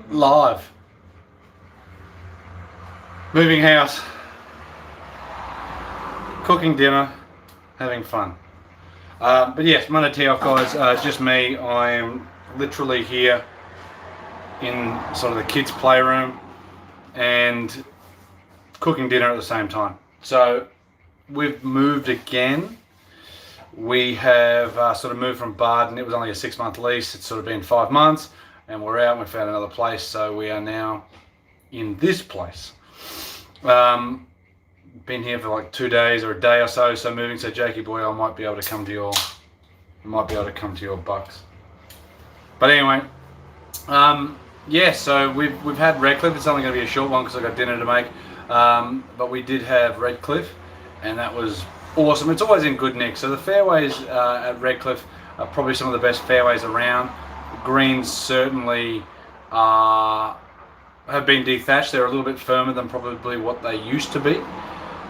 live. Moving house, cooking dinner, having fun. But yes, Monday tee off, guys. Just me. I am literally here in sort of the kids' playroom and cooking dinner at the same time. So we've moved again. We have sort of moved from Barden. It was only a 6-month lease. It's sort of been 5 months, and we're out and we found another place. So we are now in this place. Been here for like 2 days or a day or so. So moving. So Jakey boy, I might be able to come to your, bucks. But anyway, yeah. So we've had Redcliffe. It's only going to be a short one because I got dinner to make. But we did have Redcliffe, and that was awesome. It's always in good nick. So the fairways at Redcliffe are probably some of the best fairways around. The greens certainly have been dethatched. They're a little bit firmer than probably what they used to be,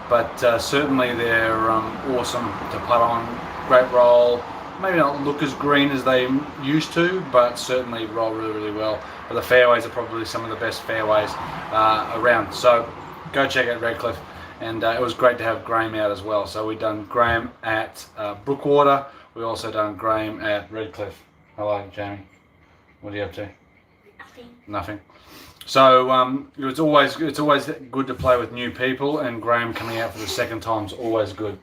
but certainly they're awesome to putt on. Great roll. Maybe not look as green as they used to, but certainly roll really, really well. But the fairways are probably some of the best fairways around. So go check out Redcliffe. And it was great to have Graham out as well. So we've done Graham at Brookwater. We also done Graham at Redcliffe. Hello, Jamie. What are you up to? Nothing. So it's always good to play with new people, and Graham coming out for the second time is always good.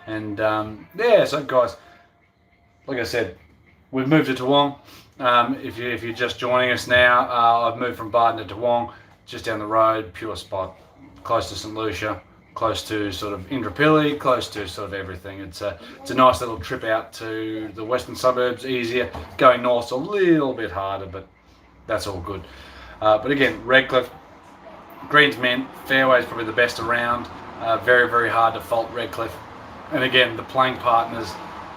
And yeah, so guys, like I said, we've moved to Toowong. If you're just joining us now, I've moved from Barden to Toowong, just down the road, pure spot, close to St Lucia. Close to sort of Indooroopilly, close to sort of everything. It's a nice little trip out to the western suburbs, easier. Going north's a little bit harder, but that's all good. But again, Redcliffe, greens mint, fairways probably the best around. Very, very hard to fault Redcliffe. And again, the playing partners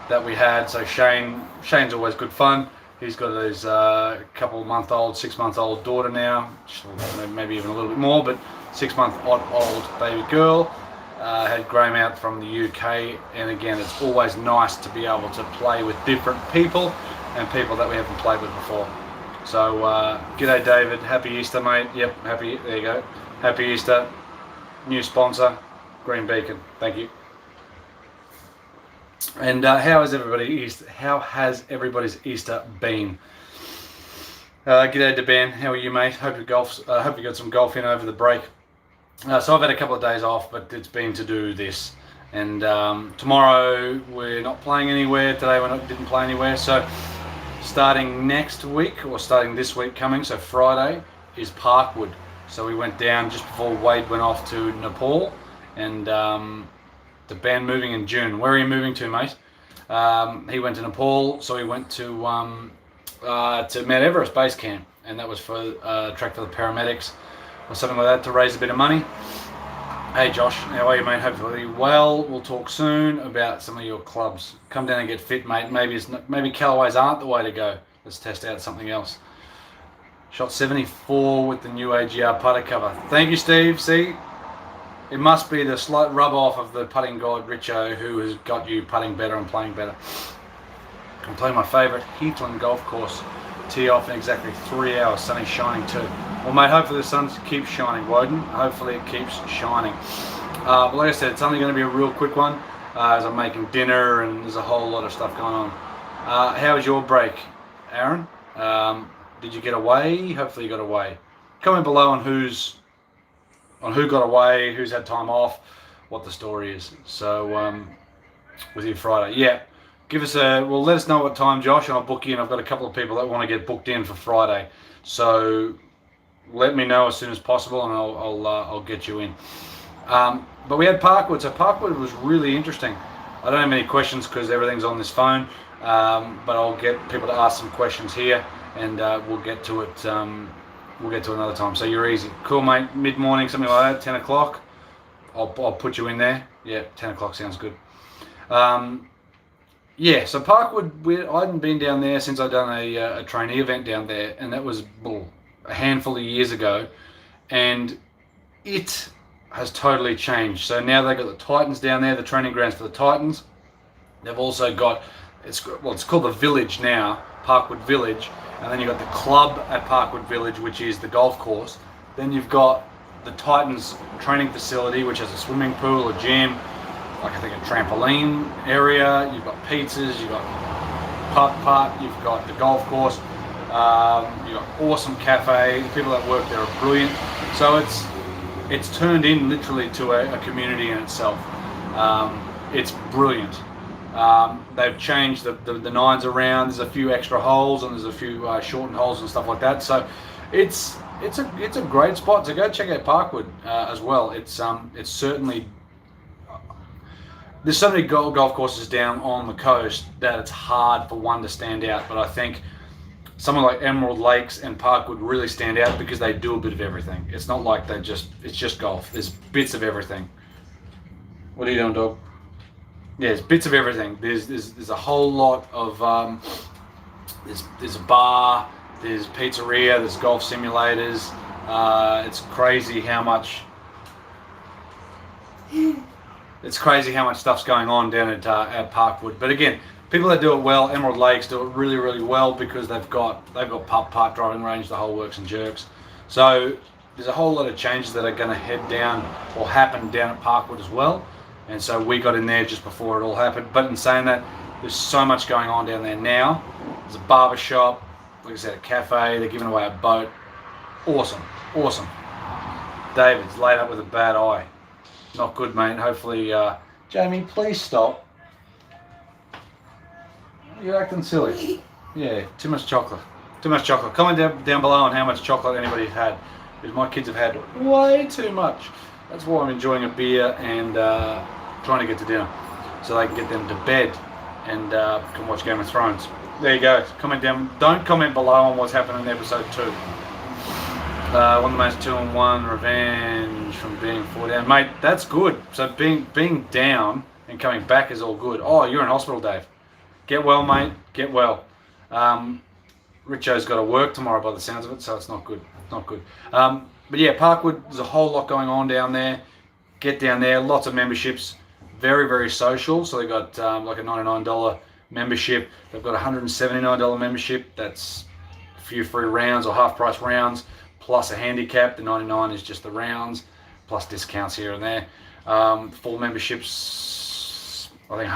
that we had. So Shane's always good fun. He's got his 6-month-old daughter now, maybe even a little bit more, but 6-month-old baby girl. Had Graham out from the UK, and again, it's always nice to be able to play with different people and people that we haven't played with before. So, g'day David, happy Easter, mate. Yep, there you go. Happy Easter. New sponsor, Green Beacon. Thank you. And how has everybody's Easter been? G'day to Ben. How are you, mate? Hope you got some golf in over the break. So I've had a couple of days off, but it's been to do this. And tomorrow we're not playing anywhere. Today didn't play anywhere. So starting next week, or starting this week coming, so Friday is Parkwood. So we went down just before Wade went off to Nepal, and the band moving in June. Where are you moving to, mate? He went to Nepal, so he went to Mount Everest base camp, and that was for a track for the paramedics or something like that to raise a bit of money. Hey Josh, how are you, mate? Hopefully well. We'll talk soon about some of your clubs. Come down and get fit, mate. Maybe Callaways aren't the way to go. Let's test out something else. Shot 74 with the new AGR putter cover. Thank you, Steve. See, it must be the slight rub off of the putting god RICHO, who has got you putting better and playing better. I'm playing my favourite Heathland Golf Course. Tee off in exactly 3 hours. Sunny shining too. Well, mate, hopefully the sun keeps shining, Woden. Hopefully it keeps shining. But like I said, it's only going to be a real quick one as I'm making dinner and there's a whole lot of stuff going on. How was your break, Aaron? Did you get away? Hopefully you got away. Comment below on who got away, who's had time off, what the story is. So with you Friday, yeah. Let us know what time, Josh, and I'll book you in. I've got a couple of people that want to get booked in for Friday, so let me know as soon as possible, and I'll get you in. But we had Parkwood, so Parkwood was really interesting. I don't have any questions because everything's on this phone, but I'll get people to ask some questions here, and we'll get to it. We'll get to another time. So you're easy, cool, mate. Mid morning, something like that, 10 o'clock. I'll put you in there. Yeah, 10 o'clock sounds good. Yeah, so Parkwood, I hadn't been down there since I'd done a trainee event down there, and that was a handful of years ago, and it has totally changed. So now they've got the Titans down there, the training grounds for the Titans. They've also got, it's called the Village now, Parkwood Village, and then you've got the club at Parkwood Village, which is the golf course. Then you've got the Titans training facility, which has a swimming pool, a gym, like I think a trampoline area. You've got pizzas, you've got putt, you've got the golf course, you've got awesome cafe. The people that work there are brilliant. So it's turned in literally to a community in itself. It's brilliant. They've changed the nines around. There's a few extra holes and there's a few shortened holes and stuff like that. So it's a great spot. So go check out Parkwood as well. It's certainly, there's so many golf courses down on the coast that it's hard for one to stand out. But I think someone like Emerald Lakes and Parkwood really stand out because they do a bit of everything. It's not like it's just golf. There's bits of everything. What are you doing, dog? Yeah, there's bits of everything. There's a whole lot of there's a bar, there's pizzeria, there's golf simulators. It's crazy how much stuff's going on down at Parkwood. But again, people that do it well, Emerald Lakes do it really, really well because they've got putt driving range, the whole works and jerks. So there's a whole lot of changes that are going to head down or happen down at Parkwood as well. And so we got in there just before it all happened. But in saying that, there's so much going on down there now. There's a barber shop, like I said, a cafe. They're giving away a boat. Awesome. David's laid up with a bad eye. Not good, mate. Hopefully, Jamie, please stop. You're acting silly. Yeah, too much chocolate. Comment down below on how much chocolate anybody's had. Because my kids have had way too much. That's why I'm enjoying a beer and trying to get to dinner, so they can get them to bed and can watch Game of Thrones. There you go. Comment down. Don't comment below on what's happening in episode 2. One of the most 2-on-1 revenge from being 4 down, mate. That's good. So being down and coming back is all good. Oh, you're in hospital, Dave. Get well, mate. Get well. Richo's got to work tomorrow by the sounds of it, so it's not good. But yeah, Parkwood, there's a whole lot going on down there. Get down there, lots of memberships, very, very social. So they got like a $99 membership. They've got a $179 membership. That's a few free rounds or half price rounds, plus a handicap. The 99 is just the rounds, plus discounts here and there. Full memberships, I think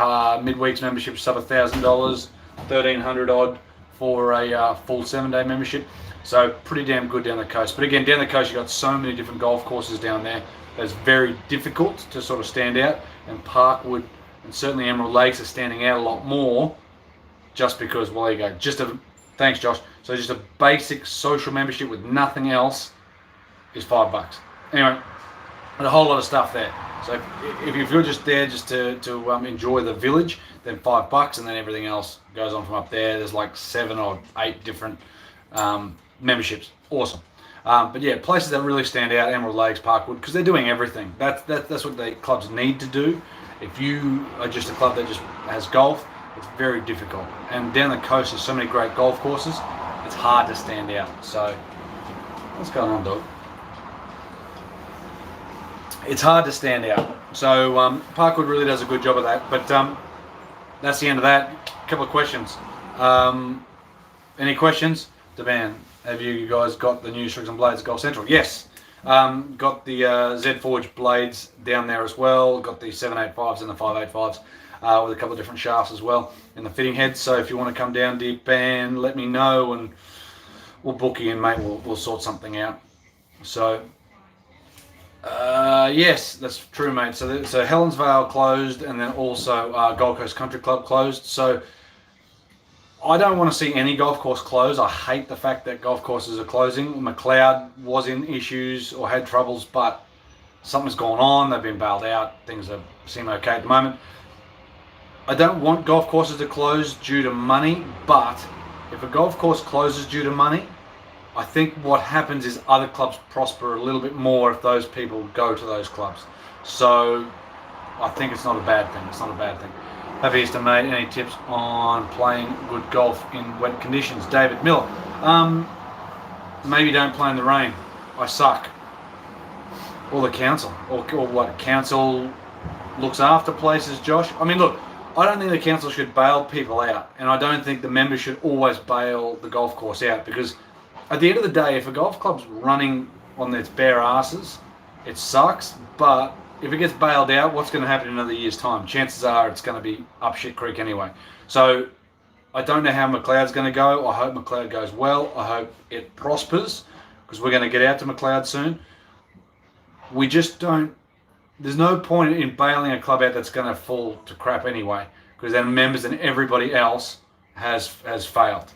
midweek's membership sub $1,000, $1,300 odd for a full 7-day membership. So pretty damn good down the coast. But again, down the coast, you've got so many different golf courses down there that it's very difficult to sort of stand out. And Parkwood and certainly Emerald Lakes are standing out a lot more just because, well, there you go. Thanks, Josh. So just a basic social membership with nothing else is $5. Anyway, and a whole lot of stuff there. So if you're just there just to enjoy the village, then $5, and then everything else goes on from up there. There's like 7 or 8 different memberships. Awesome. But yeah, places that really stand out, Emerald Lakes, Parkwood, because they're doing everything. That's what the clubs need to do. If you are just a club that just has golf, it's very difficult. And down the coast, there's so many great golf courses, it's hard to stand out. So, what's going on, dog? It's hard to stand out. So, Parkwood really does a good job of that. But that's the end of that. A couple of questions. Any questions? Devan, have you guys got the new Richardson blades at Golf Central? Yes. Got the Z Forge blades down there as well. Got the 785s and the 585s with a couple of different shafts as well in the fitting heads. So if you want to come down, deep and let me know, and we'll book you in, mate. We'll sort something out. So yes, that's true, mate. So Helensvale closed, and then also Gold Coast Country Club closed. So I don't want to see any golf course close. I hate the fact that golf courses are closing. McLeod was in issues or had troubles, but something's gone on. They've been bailed out. Things seem okay at the moment. I don't want golf courses to close due to money, but if a golf course closes due to money, I think what happens is other clubs prosper a little bit more if those people go to those clubs. So I think it's not a bad thing. Happy Easter, mate. Any tips on playing good golf in wet conditions? David Miller. Maybe don't play in the rain. I suck. Or the council. Or what? Council looks after places, Josh. I mean, look, I don't think the council should bail people out, and I don't think the members should always bail the golf course out, because at the end of the day, if a golf club's running on its bare asses, it sucks. But if it gets bailed out, what's going to happen in another year's time? Chances are it's going to be up shit creek anyway. So I don't know how McLeod's going to go. I hope McLeod goes well. I hope it prospers, because we're going to get out to McLeod soon. We just don't. There's no point in bailing a club out that's going to fall to crap anyway, because then members and everybody else has failed.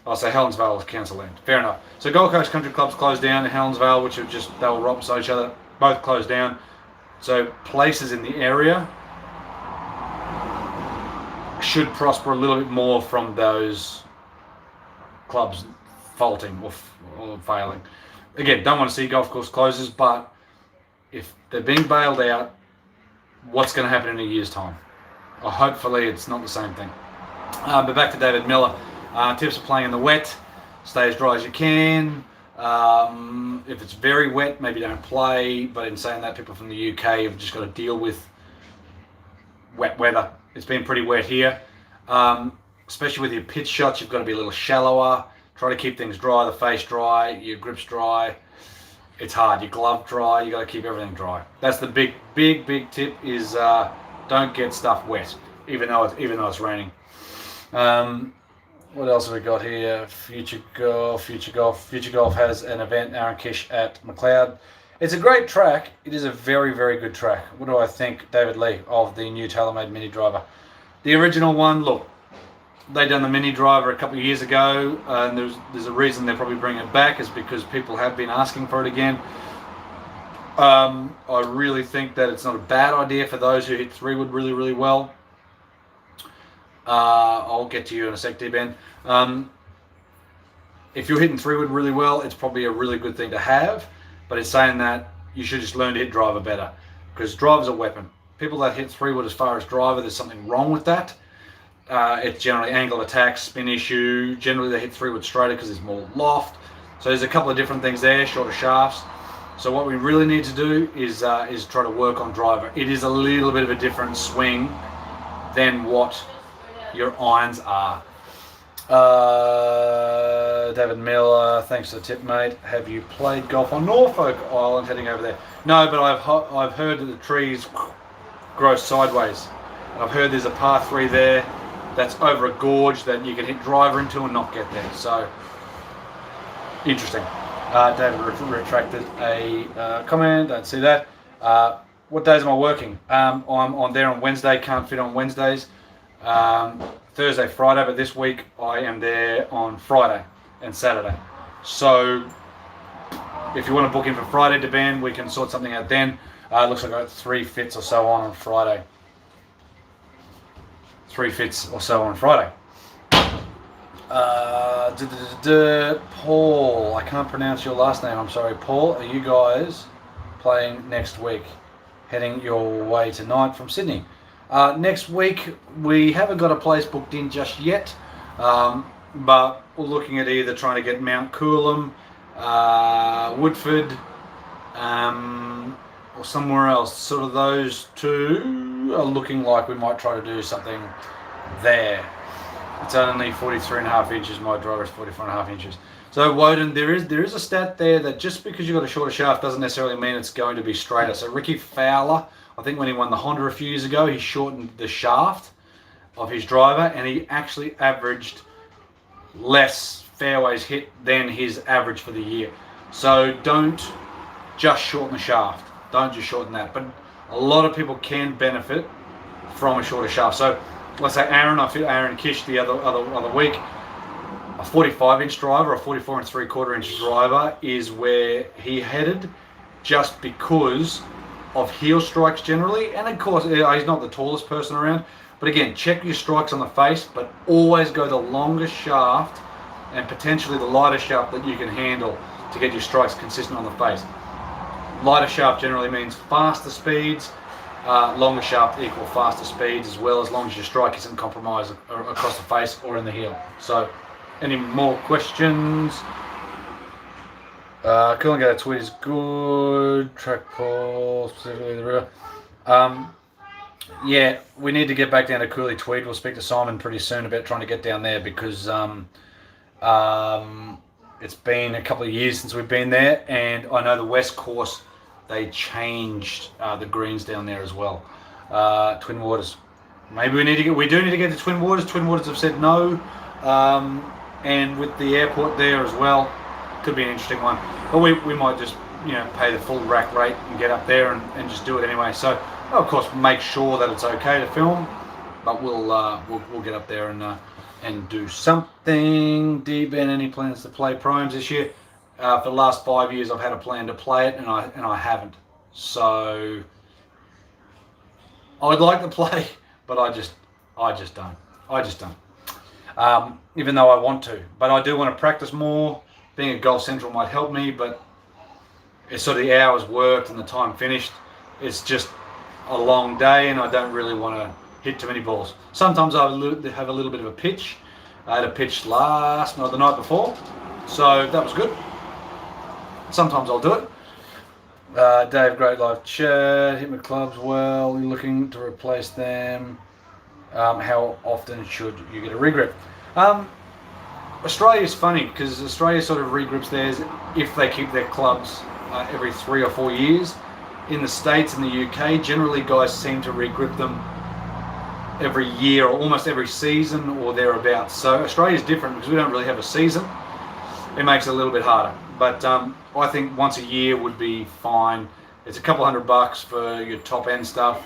I'll say Helensvale was council land. Fair enough. So Gold Coast Country Club's closed down, and Helensvale, which are just, they were right beside each other, both closed down. So places in the area should prosper a little bit more from those clubs faulting or failing. Again, don't want to see golf course closes, but if they're being bailed out, what's going to happen in a year's time? Or hopefully it's not the same thing. But back to David Miller. Tips are playing in the wet. Stay as dry as you can. If it's very wet, maybe don't play. But in saying that, people from the UK have just got to deal with wet weather. It's been pretty wet here. Especially with your pitch shots, you've got to be a little shallower. Try to keep things dry, the face dry, your grips dry. It's hard. Your glove dry. You got to keep everything dry. That's the big tip. Is don't get stuff wet, even though it's raining. What else have we got here? Future Golf has an event, Aaron Kish at McLeod. It's a great track. It is a very, very good track. What do I think, David Lee, of the new TaylorMade Mini Driver? The original one, look, they done the Mini Driver a couple of years ago, and there's a reason they're probably bringing it back, is because people have been asking for it again. I really think that it's not a bad idea for those who hit 3-wood really, really well. I'll get to you in a sec, D-Ben. If you're hitting 3-wood really well, it's probably a really good thing to have, but it's saying that you should just learn to hit driver better, because driver's a weapon. People that hit 3-wood as far as driver, there's something wrong with that. It's generally angle attack, spin issue. Generally they hit 3-wood straighter because there's more loft. So there's a couple of different things there, shorter shafts. So what we really need to do is try to work on driver. It is a little bit of a different swing than what your irons are. David Miller, thanks for the tip, mate. Have you played golf on Norfolk Island heading over there? No, but I've heard that the trees grow sideways. And I've heard there's a par 3 there that's over a gorge that you can hit driver into and not get there. So, interesting. David retracted a comment, don't see that. What days am I working? I'm on there on Wednesday, can't fit on Wednesdays. Thursday, Friday, but this week I am there on Friday and Saturday. So if you want to book in for Friday to Ben, we can sort something out then. It looks like I got 3 fits or so on Friday. 3 fits or so on Friday. Paul, I can't pronounce your last name, I'm sorry. Paul, are you guys playing next week? Heading your way tonight from Sydney. Next week, we haven't got a place booked in just yet, but we're looking at either trying to get Mount Coolum, Woodford, or somewhere else. Sort of those two are looking like we might try to do something there. It's only 43.5 inches, my driver is 44.5 inches. So Woden, there is a stat there that just because you've got a shorter shaft doesn't necessarily mean it's going to be straighter. So Ricky Fowler, I think when he won the Honda a few years ago, he shortened the shaft of his driver and he actually averaged less fairways hit than his average for the year. So don't just shorten the shaft. Don't just shorten that. But a lot of people can benefit from a shorter shaft. So let's say I fit Aaron Kish the other week. A 45-inch driver, a 44 and 3/4-inch driver is where he headed, just because of heel strikes generally, and of course he's not the tallest person around, but again, check your strikes on the face, but always go the longest shaft and potentially the lighter shaft that you can handle to get your strikes consistent on the face. Lighter shaft generally means faster speeds, longer shaft equal faster speeds, as well, as long as your strike isn't compromised across the face or in the heel. So any more questions? Cooling Gator tweet is good. Track pull, specifically the river. yeah, we need to get back down to Cooley Tweed. We'll speak to Simon pretty soon about trying to get down there because it's been a couple of years since we've been there, and I know the West Course, they changed the greens down there as well. Twin Waters. Maybe we do need to get to Twin Waters. Twin Waters have said no, and with the airport there as well, could be an interesting one. But we might just pay the full rack rate and get up there and just do it anyway. So of course make sure that it's okay to film, but we'll get up there and do something. D-Ben, any plans to play Primes this year? For the last 5 years, I've had a plan to play it, and I haven't. So I'd like to play, but I just don't. Even though I want to, but I do want to practice more. Being at Golf Central might help me, but it's sort of the hours worked and the time finished. It's just a long day, and I don't really want to hit too many balls. Sometimes I have a little bit of a pitch. I had a pitch the night before, so that was good. Sometimes I'll do it. Dave, great live chat. Hit my clubs well. You're looking to replace them. How often should you get a regrip? Australia's funny because Australia sort of regrips theirs if they keep their clubs every 3 or 4 years. In the States and the UK, generally guys seem to regrip them every year or almost every season or thereabouts. So Australia's different because we don't really have a season. It makes it a little bit harder. But I think once a year would be fine. It's a couple $100 for your top end stuff.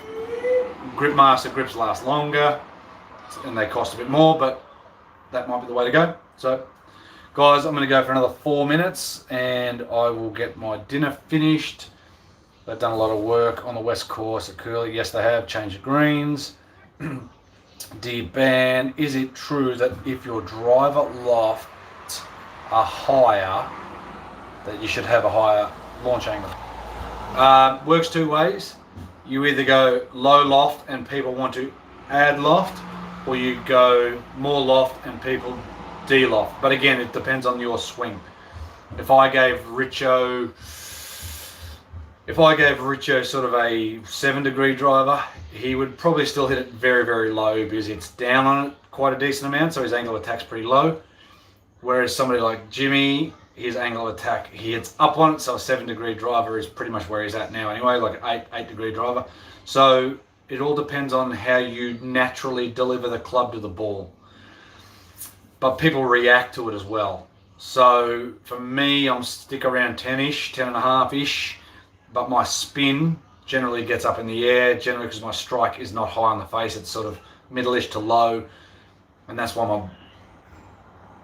Gripmaster grips last longer and they cost a bit more, but that might be the way to go. So guys, I'm going to go for another 4 minutes and I will get my dinner finished. They've done a lot of work on the West Course at Curly. Yes, they have changed the greens. D-Ban, is it true that if your driver lofts are higher, that you should have a higher launch angle? Works two ways. You either go low loft and people want to add loft, or you go more loft and people de-loft. But again, it depends on your swing. If I gave RICHO sort of a 7-degree driver, he would probably still hit it very, very low because it's down on it quite a decent amount, so his angle of attack's pretty low. Whereas somebody like Jimmy, his angle of attack, he hits up on it, so a 7-degree driver is pretty much where he's at now anyway, like an 8-degree driver. So it all depends on how you naturally deliver the club to the ball. But people react to it as well. So for me, I'm stick around 10-ish, 10.5-ish. But my spin generally gets up in the air, generally because my strike is not high on the face, it's sort of middle-ish to low, and that's why my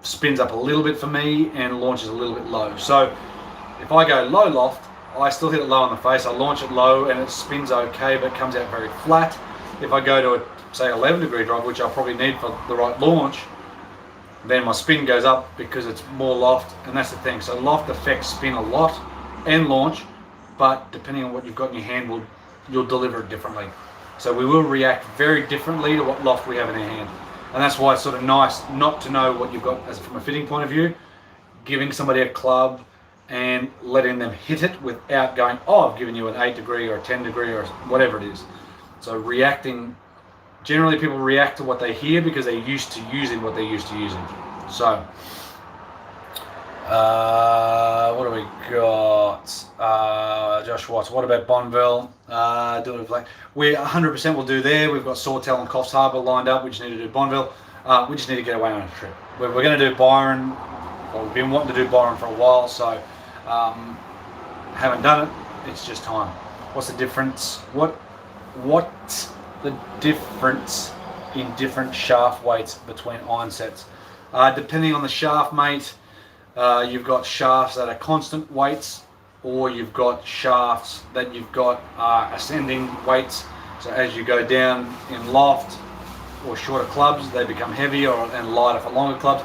spins up a little bit for me and launches a little bit low. So if I go low loft, I still hit it low on the face, I launch it low and it spins okay, but it comes out very flat. If I go to a, say, 11-degree drive, which I'll probably need for the right launch, then my spin goes up because it's more loft, and that's the thing. So loft affects spin a lot and launch, but depending on what you've got in your hand, you'll deliver it differently. So we will react very differently to what loft we have in our hand. And that's why it's sort of nice not to know what you've got as from a fitting point of view, giving somebody a club and letting them hit it without going, oh, I've given you an 8-degree or a 10-degree or whatever it is. So reacting, generally people react to what they hear because they're used to using what they're used to using. So, what do we got? Josh Watts, what about Bonneville? We 100% will do there. We've got Sawtell and Coffs Harbour lined up. We just need to do Bonneville. We just need to get away on a trip. We're going to do Byron. Well, we've been wanting to do Byron for a while, so haven't done it. It's just time. What's the difference? What's the difference in different shaft weights between iron sets? Depending on the shaft, mate, you've got shafts that are constant weights, or you've got shafts that you've got ascending weights. So as you go down in loft or shorter clubs, they become heavier and lighter for longer clubs.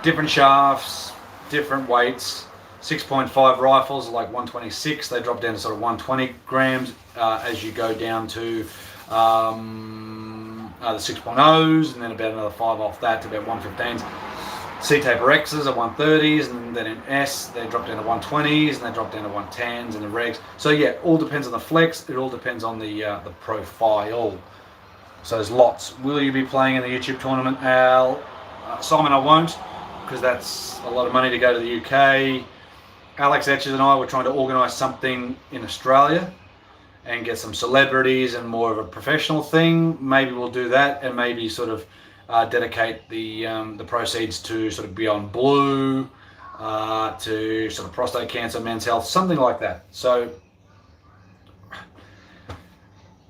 Different shafts, different weights. 6.5 rifles are like 126. They drop down to sort of 120 grams as you go down to the 6.0s, and then about another 5 off that to about 115s. C-Taper X's are 130s, and then in S they drop down to 120s, and they drop down to 110s in the regs. So yeah, all depends on the flex. It all depends on the profile. So there's lots. Will you be playing in the YouTube tournament, Al? Simon, I won't, because that's a lot of money to go to the UK. Alex Etches and I were trying to organise something in Australia and get some celebrities and more of a professional thing. Maybe we'll do that, and maybe sort of dedicate the proceeds to sort of Beyond Blue, to sort of prostate cancer, men's health, something like that. So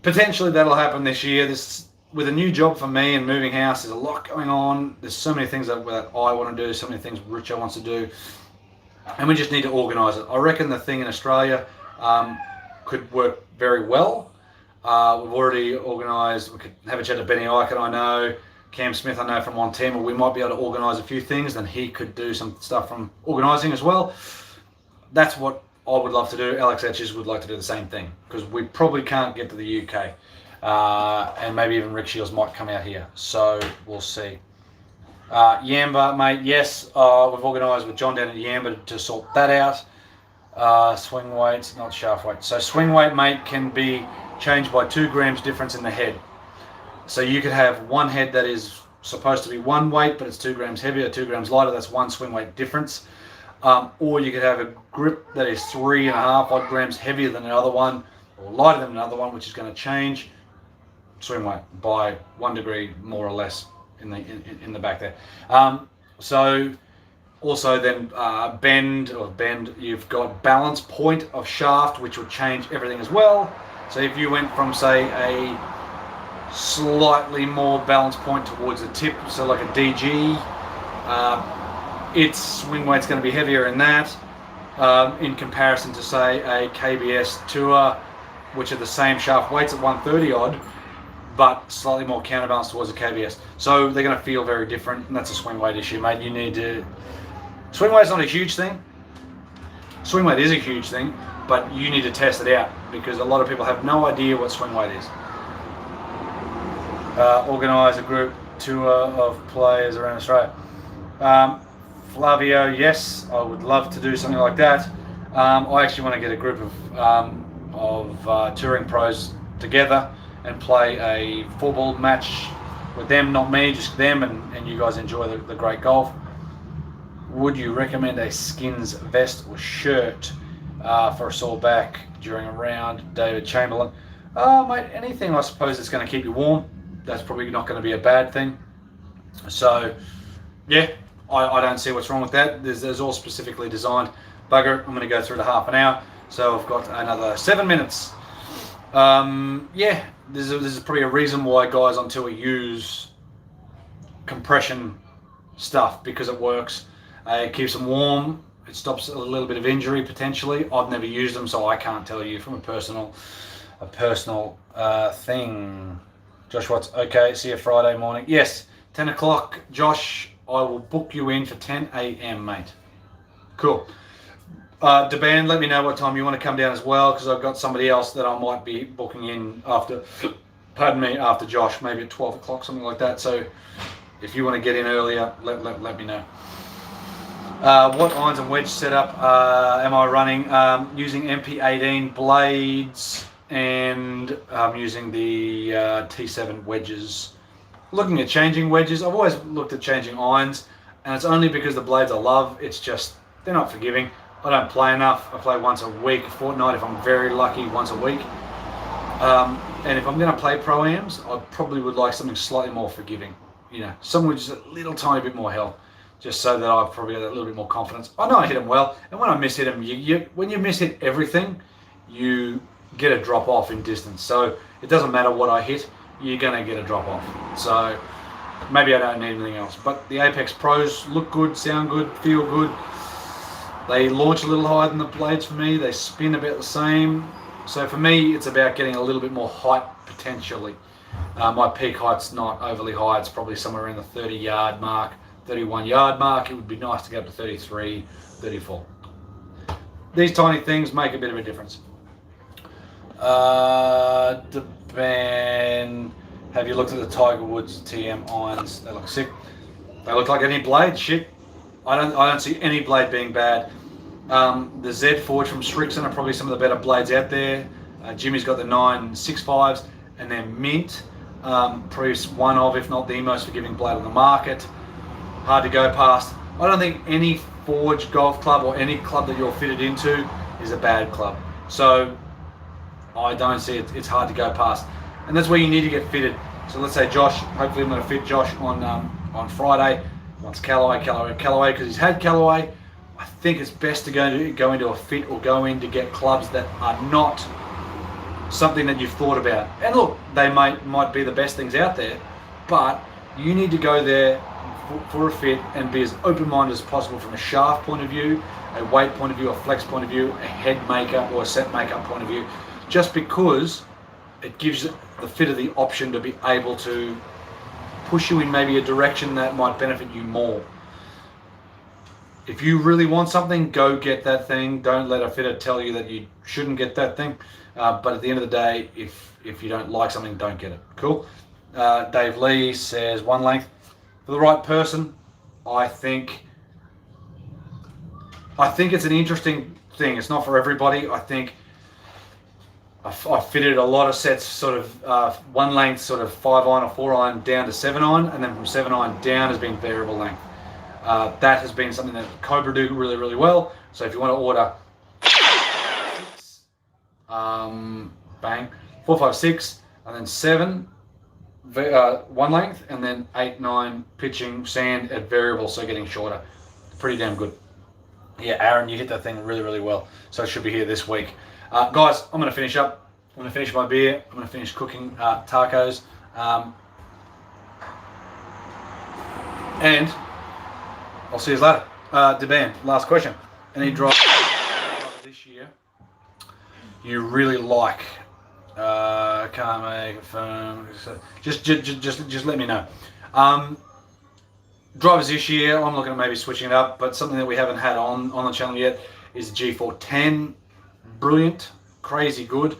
potentially that'll happen this year. With a new job for me and moving house, there's a lot going on. There's so many things that I want to do, so many things RICHO wants to do, and we just need to organise it. I reckon the thing in Australia could work very well. We've already organised, we could have a chat to Benny Icon, I know, Cam Smith I know from One Team, or we might be able to organise a few things, then he could do some stuff from organising as well. That's what I would love to do. Alex Etches would like to do the same thing, because we probably can't get to the UK. And maybe even Rick Shields might come out here, so we'll see. Yamba, mate, yes, we've organised with John down at Yamba to sort that out. Swing weights, not shaft weight. So swing weight, mate, can be changed by 2 grams difference in the head. So you could have one head that is supposed to be one weight, but it's 2 grams heavier, 2 grams lighter. That's one swing weight difference. Or you could have a grip that is 3.5 odd grams heavier than another one, or lighter than another one, which is going to change swing weight by 1 degree more or less in the back there. So also then bend, you've got balance point of shaft, which will change everything as well. So if you went from, say, a slightly more balance point towards the tip, so like a DG, its swing weight's going to be heavier in that, in comparison to, say, a KBS Tour, which are the same shaft weights at 130 odd, but slightly more counterbalance towards a KBS. So they're going to feel very different, and that's a swing weight issue, mate. You need to... Swing weight's not a huge thing. Swing weight is a huge thing, but you need to test it out, because a lot of people have no idea what swing weight is. Organise a group tour of players around Australia. Flavio, yes, I would love to do something like that. I actually want to get a group of touring pros together and play a 4-ball match with them, not me, just them, and you guys enjoy the great golf. Would you recommend a skins vest or shirt for a sore back during a round? David Chamberlain. Mate, anything I suppose that's going to keep you warm. That's probably not going to be a bad thing. So, yeah, I don't see what's wrong with that. There's all specifically designed. Bugger it, I'm going to go through the half an hour. So I've got another 7 minutes. Yeah, there's probably a reason why guys on tour use compression stuff, because it works. It keeps them warm. It stops a little bit of injury potentially. I've never used them, so I can't tell you from a personal thing. Josh Watts, okay, see you Friday morning. Yes, 10 o'clock, Josh, I will book you in for 10 a.m, mate. Cool. DeBan, let me know what time you want to come down as well, because I've got somebody else that I might be booking in after, after Josh, maybe at 12 o'clock, something like that. So if you want to get in earlier, let me know. What irons and wedge setup am I running? Using MP18 blades, and I'm using the T7 wedges. Looking at changing wedges. I've always looked at changing irons, and it's only because the blades I love. It's just, they're not forgiving. I don't play enough. I play once a week, a fortnight if I'm very lucky, once a week. And if I'm going to play Pro-Ams, I probably would like something slightly more forgiving. You know, something with just a little tiny bit more help, just so that I've probably got a little bit more confidence. I know I hit them well, and when I miss hit them, when you miss hit everything, you get a drop off in distance. So it doesn't matter what I hit, you're going to get a drop off. So maybe I don't need anything else. But the Apex Pros look good, sound good, feel good. They launch a little higher than the blades for me. They spin about the same. So for me, it's about getting a little bit more height potentially. My peak height's not overly high. It's probably somewhere around the 30-yard mark, 31-yard mark. It would be nice to get up to 33, 34. These tiny things make a bit of a difference. Have you looked at the Tiger Woods TM irons? They look sick. They look like any blade. Shit. I don't see any blade being bad. The Z Forge from Richardson are probably some of the better blades out there. Jimmy's got the 965s, and then Mint, probably one of, if not the most forgiving blade on the market. Hard to go past. I don't think any Forge golf club or any club that you're fitted into is a bad club. So I don't see it's hard to go past. And that's where you need to get fitted. So let's say Josh, hopefully I'm going to fit Josh on Friday. He wants Callaway, because he's had Callaway. I think it's best to go into a fit or go in to get clubs that are not something that you've thought about. And look, they might be the best things out there, but you need to go there for a fit and be as open-minded as possible from a shaft point of view, a weight point of view, a flex point of view, a head makeup or a set makeup point of view, just because it gives the fitter the option to be able to push you in maybe a direction that might benefit you more. If you really want something, go get that thing. Don't let a fitter tell you that you shouldn't get that thing. But at the end of the day, if you don't like something, don't get it. Cool. Dave Lee says one length. For the right person, I think it's an interesting thing. It's not for everybody. I think I've fitted a lot of sets, sort of one length, sort of 5-iron or 4-iron down to 7-iron, and then from 7-iron down has been variable length. That has been something that Cobra do really, really well. So if you want to order 4, 5, 6, and then 7 one length, and then 8, 9 pitching sand at variable, so getting shorter. Pretty damn good. Yeah, Aaron, you hit that thing really, really well. So it should be here this week. Guys, I'm going to finish up. I'm going to finish my beer. I'm going to finish cooking tacos. And I'll see you later. DeBan, last question. Any drive this year you really like? Can't make it firm. Just let me know. Drivers this year, I'm looking at maybe switching it up, but something that we haven't had on the channel yet is the G410. Brilliant, crazy good.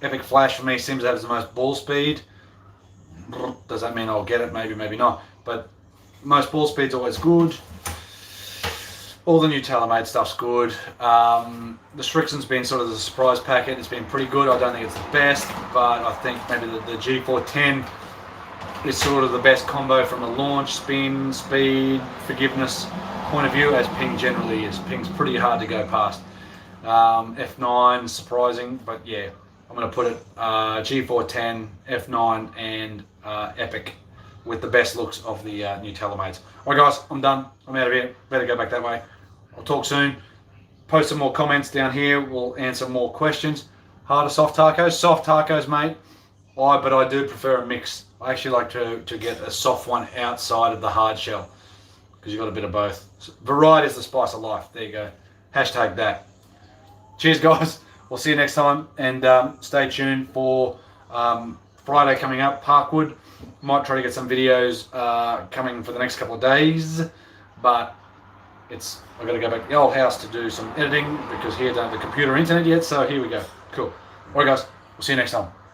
Epic Flash for me seems to have the most ball speed. Does that mean I'll get it? Maybe, maybe not. But most ball speed's always good. All the new TaylorMade stuff's good. The Strixon's been sort of the surprise packet. It's been pretty good. I don't think it's the best, but I think maybe the G410 is sort of the best combo from a launch, spin, speed, forgiveness point of view, as Ping generally is. Ping's pretty hard to go past. F9, surprising, but yeah, I'm going to put it G410, F9, and Epic with the best looks of the new TaylorMades. Alright guys, I'm done. I'm out of here. Better go back that way. I'll talk soon. Post some more comments down here. We'll answer more questions. Hard or soft tacos? Soft tacos, mate. But I do prefer a mix. I actually like to get a soft one outside of the hard shell, because you've got a bit of both. Variety is the spice of life. There you go. Hashtag that. Cheers, guys. We'll see you next time. And stay tuned for Friday coming up, Parkwood. Might try to get some videos coming for the next couple of days, but I've got to go back to the old house to do some editing, because here I don't have the computer or internet yet, so here we go. Cool. Alright guys, we'll see you next time.